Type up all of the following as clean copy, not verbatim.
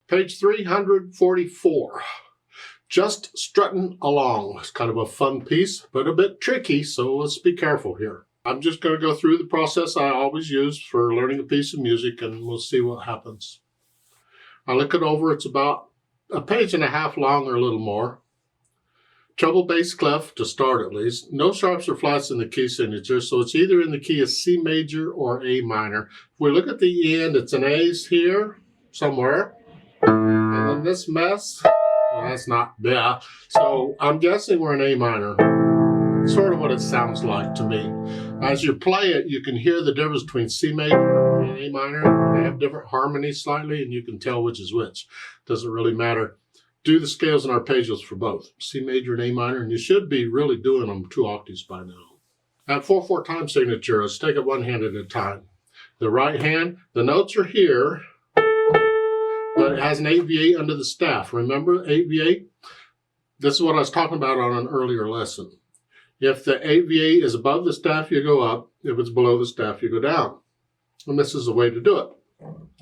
Page 344. Just Struttin Along. It's kind of a fun piece, but a bit tricky, so let's be careful here. I'm just going to go through the process I always use for learning a piece of music, and we'll see what happens. I look it over. It's about a page and a half long or a little more. Treble bass clef to start at least. No sharps or flats in the key signature, so it's either in the key of C major or A minor. If we look at the end, it's an A's here somewhere. And then this mess, well, that's not there. So I'm guessing we're in A minor. Sort of what it sounds like to me. As you play it, you can hear the difference between C major and A minor. They have different harmonies slightly, and you can tell which is which. Doesn't really matter. Do the scales and arpeggios for both, C major and A minor, and you should be really doing them 2 octaves by now. At 4/4 time signature, let's take it one hand at a time. The right hand, the notes are here, but it has an 8/8 under the staff. Remember 8/8? This is what I was talking about on an earlier lesson. If the 8/8 is above the staff, you go up. If it's below the staff, you go down. And this is the way to do it.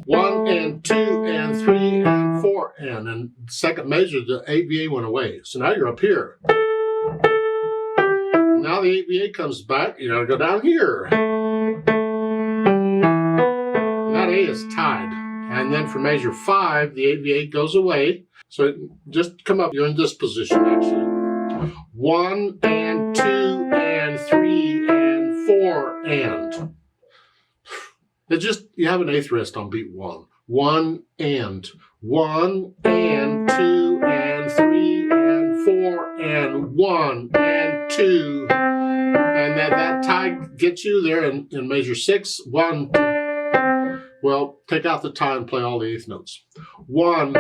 1 and 2 and 3 and 4 and second measure, the 8/8 went away. So now you're up here. Now the 8/8 comes back, you gotta go down here. And that A is tied. And then for measure 5, the 8/8 goes away. So just come up, you're in this position actually. 1 and 2 and 3 and 4 and. It's just, you have an 8th rest on beat 1. 1 and 2 and 3 and 4 and 1 and 2. And that tie gets you there in measure 6. 1, 2. Well, take out the tie and play all the 8th notes. 1.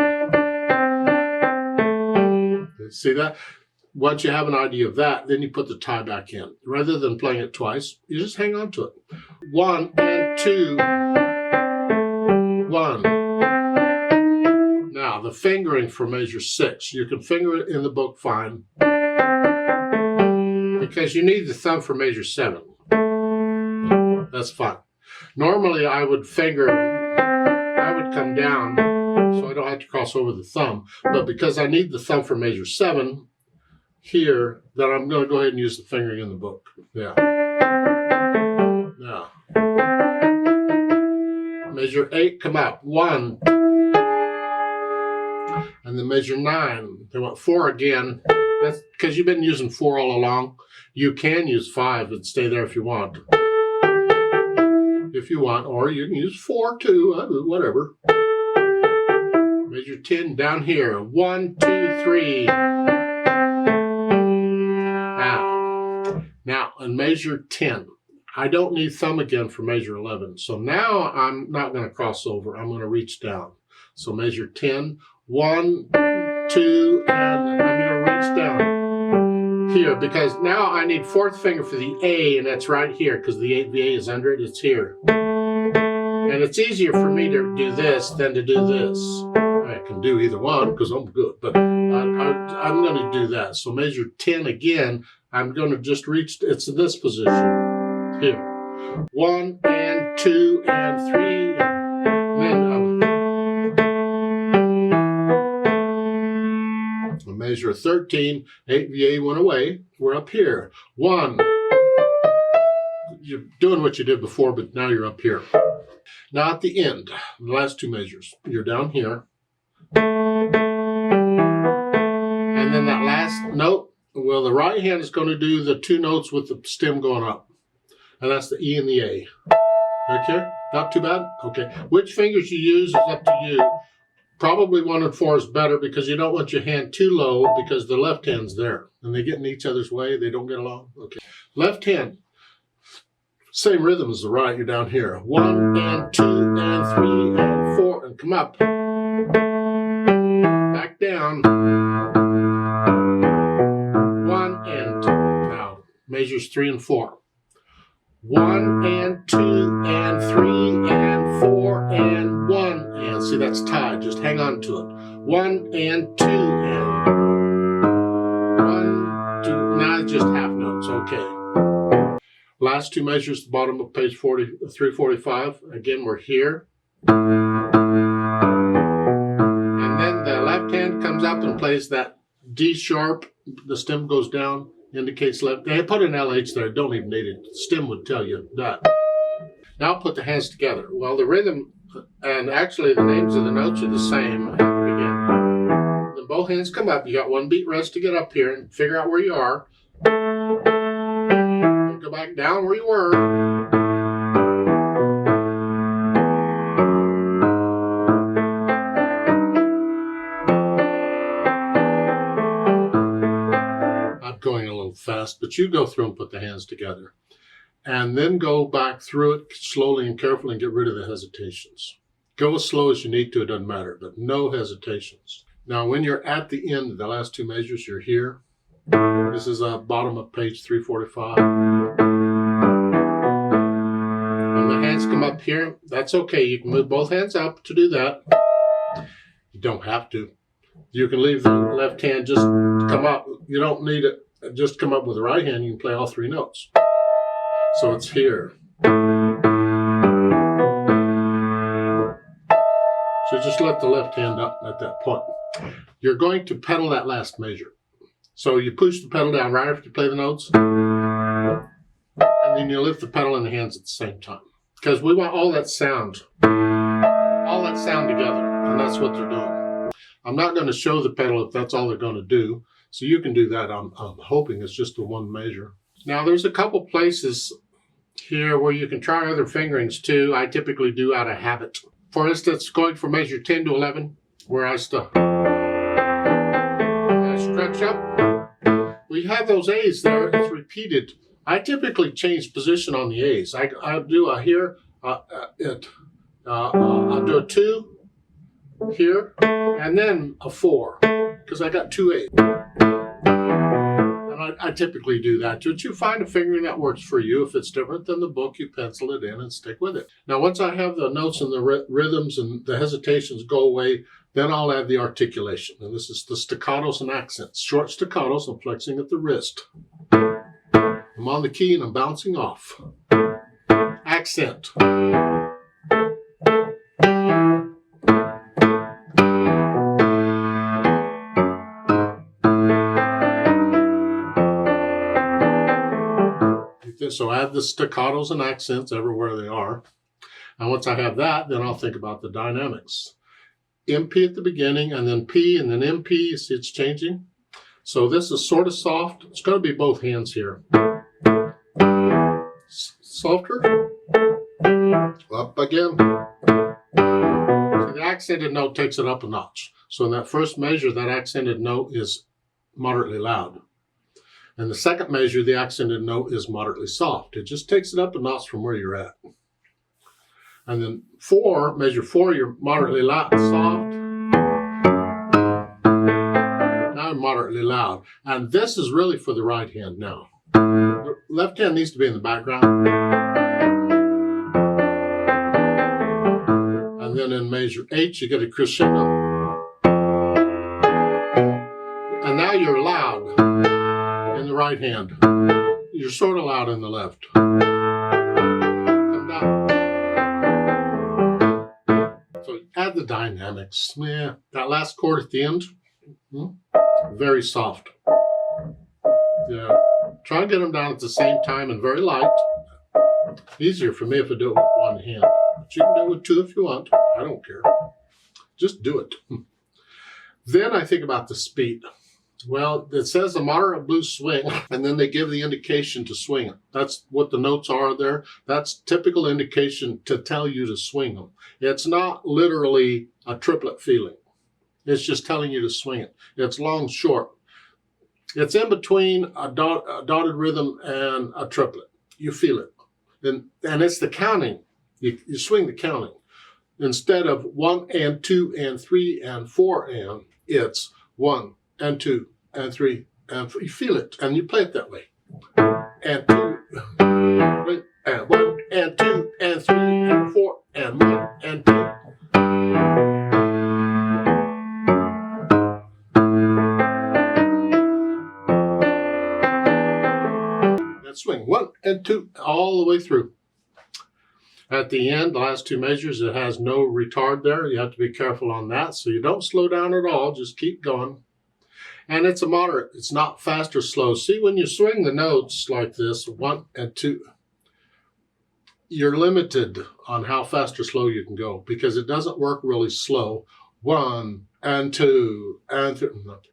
See that? Once you have an idea of that, then you put the tie back in. Rather than playing it twice, you just hang on to it. 1 and 2, 1. Now, the fingering for measure 6. You can finger it in the book fine, because you need the thumb for measure 7. That's fine. Normally, I would come down, so I don't have to cross over the thumb. But because I need the thumb for measure 7, here, then I'm going to go ahead and use the fingering in the book. Yeah. Now, measure 8, come out. 1. And then measure 9. They want 4 again. That's because you've been using 4 all along. You can use 5 and stay there if you want. If you want, or you can use 4 too, whatever. Measure 10 down here. 1, 2, 3. Now, in measure 10, I don't need thumb again for measure 11. So now I'm not going to cross over. I'm going to reach down. So measure 10, 1, 2, and I'm going to reach down here, because now I need 4th finger for the A, and that's right here, because the 8/8 is under it. It's here. And it's easier for me to do this than to do this. I can do either one because I'm good, but I'm going to do that. So measure 10 again. I'm going to just reach, it's in this position here. 1 and 2 and 3. And then measure 13, 8/8 went away. We're up here. 1. You're doing what you did before, but now you're up here. Now at the end, the last 2 measures, you're down here. And then that last note, well, the right hand is going to do the 2 notes with the stem going up. And that's the E and the A. Okay? Not too bad? Okay. Which fingers you use is up to you. Probably 1 and 4 is better, because you don't want your hand too low, because the left hand's there. And they get in each other's way. They don't get along. Okay. Left hand. Same rhythm as the right. You're down here. 1 and 2 and 3 and 4. And come up. Back down. 1 and 2. Now, measures 3 and 4. 1 and 2 and 3 and 4 and 1 and, see, that's tied. Just hang on to it. 1 and 2 and 1, 2. Now it's just half notes. Okay. Last 2 measures, the bottom of page 345. Again, we're here. plays that D sharp, the stem goes down, indicates left. They put an LH there, don't even need it. The stem would tell you that. Now put the hands together. Well, the rhythm and actually the names of the notes are the same at the beginning. Then both hands come up. You got one beat rest to get up here and figure out where you are. And go back down where you were. Going a little fast, but you go through and put the hands together and then go back through it slowly and carefully and get rid of the hesitations. Go as slow as you need to, it doesn't matter, but no hesitations. Now when you're at the end of the last two measures, you're here. This is bottom of page 345. When the hands come up here, that's okay. You can move both hands up to do that. You don't have to. You can leave the left hand just come up. You don't need it. Just come up with the right hand. You can play all three notes. So it's here. So just let the left hand up at that point. You're going to pedal that last measure. So you push the pedal down right after you play the notes. And then you lift the pedal in the hands at the same time. Because we want all that sound together. And that's what they're doing. I'm not going to show the pedal if that's all they're going to do. So you can do that. I'm hoping it's just the one measure. Now there's a couple places here where you can try other fingerings too. I typically do out of habit. For instance, going from measure 10 to 11, where I stretch up. We have those A's there. It's repeated. I typically change position on the A's. I do a here, I'll do a 2 here, and then a 4, because I got 2 A's. And I typically do that. But you find a fingering that works for you. If it's different than the book, you pencil it in and stick with it. Now, once I have the notes and the rhythms and the hesitations go away, then I'll add the articulation. And this is the staccatos and accents. Short staccatos, I'm flexing at the wrist. I'm on the key and I'm bouncing off. Accent. So add the staccatos and accents everywhere they are. And once I have that, then I'll think about the dynamics. MP at the beginning, and then P, and then MP. You see it's changing. So this is sort of soft. It's going to be both hands here. Softer. Up again. So the accented note takes it up a notch. So in that first measure, that accented note is moderately loud. And the second measure, the accented note is moderately soft. It just takes it up a notch from where you're at. And then 4, measure 4, you're moderately loud, soft. Now I'm moderately loud. And this is really for the right hand now. The left hand needs to be in the background. And then in measure 8, you get a crescendo. And now you're loud in the right hand. You're sort of loud in the left. Come down. So add the dynamics. Yeah, that last chord at the end, very soft. Yeah, try and get them down at the same time and very light. Easier for me if I do it with one hand. But you can do it with 2 if you want. I don't care. Just do it. Then I think about the speed. Well, it says a moderate blues swing, and then they give the indication to swing it. That's what the notes are there. That's typical indication to tell you to swing them. It's not literally a triplet feeling. It's just telling you to swing it. It's long, short. It's in between a dotted rhythm and a triplet. You feel it. And it's the counting. You swing the counting. Instead of 1 and 2 and 3 and 4 and, it's 1 and 2 and 3 and 4. You feel it and you play it that way. And 2 and 1 and 2 and 3 and 4 and 1 and 2. That swing 1 and 2 all the way through. At the end, the last 2 measures, it has no retard there. You have to be careful on that. So you don't slow down at all. Just keep going. And it's a moderate. It's not fast or slow. See, when you swing the notes like this, 1 and 2, you're limited on how fast or slow you can go because it doesn't work really slow. 1 and 2 and 3,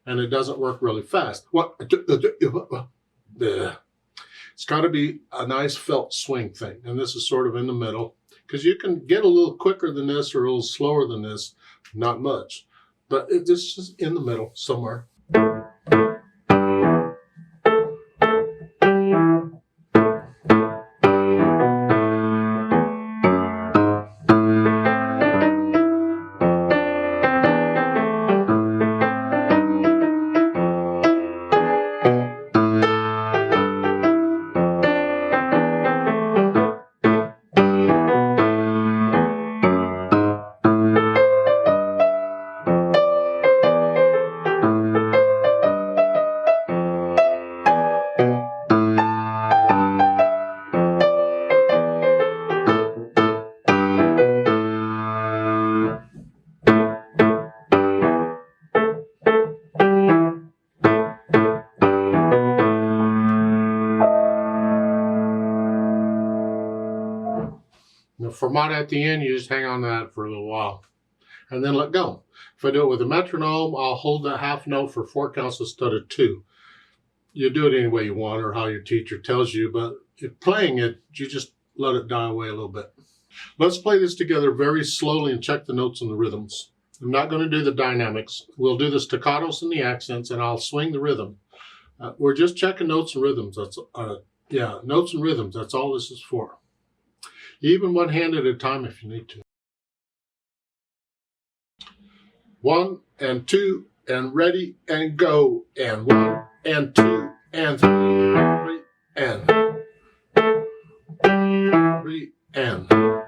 and it doesn't work really fast. It's got to be a nice felt swing thing, and this is sort of in the middle because you can get a little quicker than this or a little slower than this, not much, but it's just in the middle somewhere. The fermata at the end, you just hang on to that for a little while and then let go. If I do it with a metronome, I'll hold the half note for 4 counts instead of 2. You do it any way you want or how your teacher tells you, but if playing it, you just let it die away a little bit. Let's play this together very slowly and check the notes and the rhythms. I'm not going to do the dynamics. We'll do the staccatos and the accents, and I'll swing the rhythm. We're just checking notes and rhythms. That's notes and rhythms. That's all this is for. Even one hand at a time if you need to. 1 and 2 and ready and go, and 1 and 2 and 3 and 3 and 1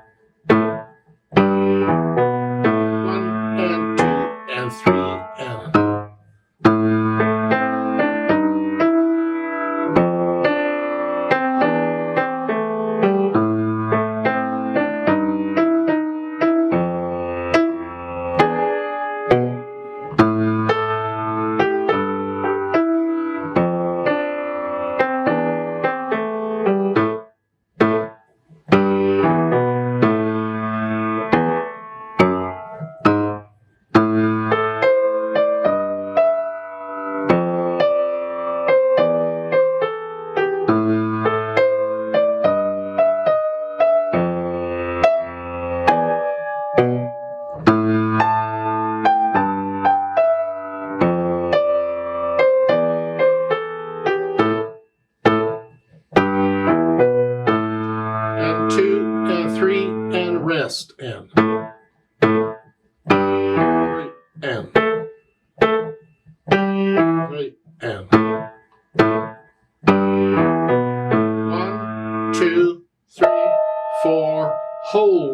and 2 and 3 and rest and 3 and 3 and 1, 2, 3, 4, hold.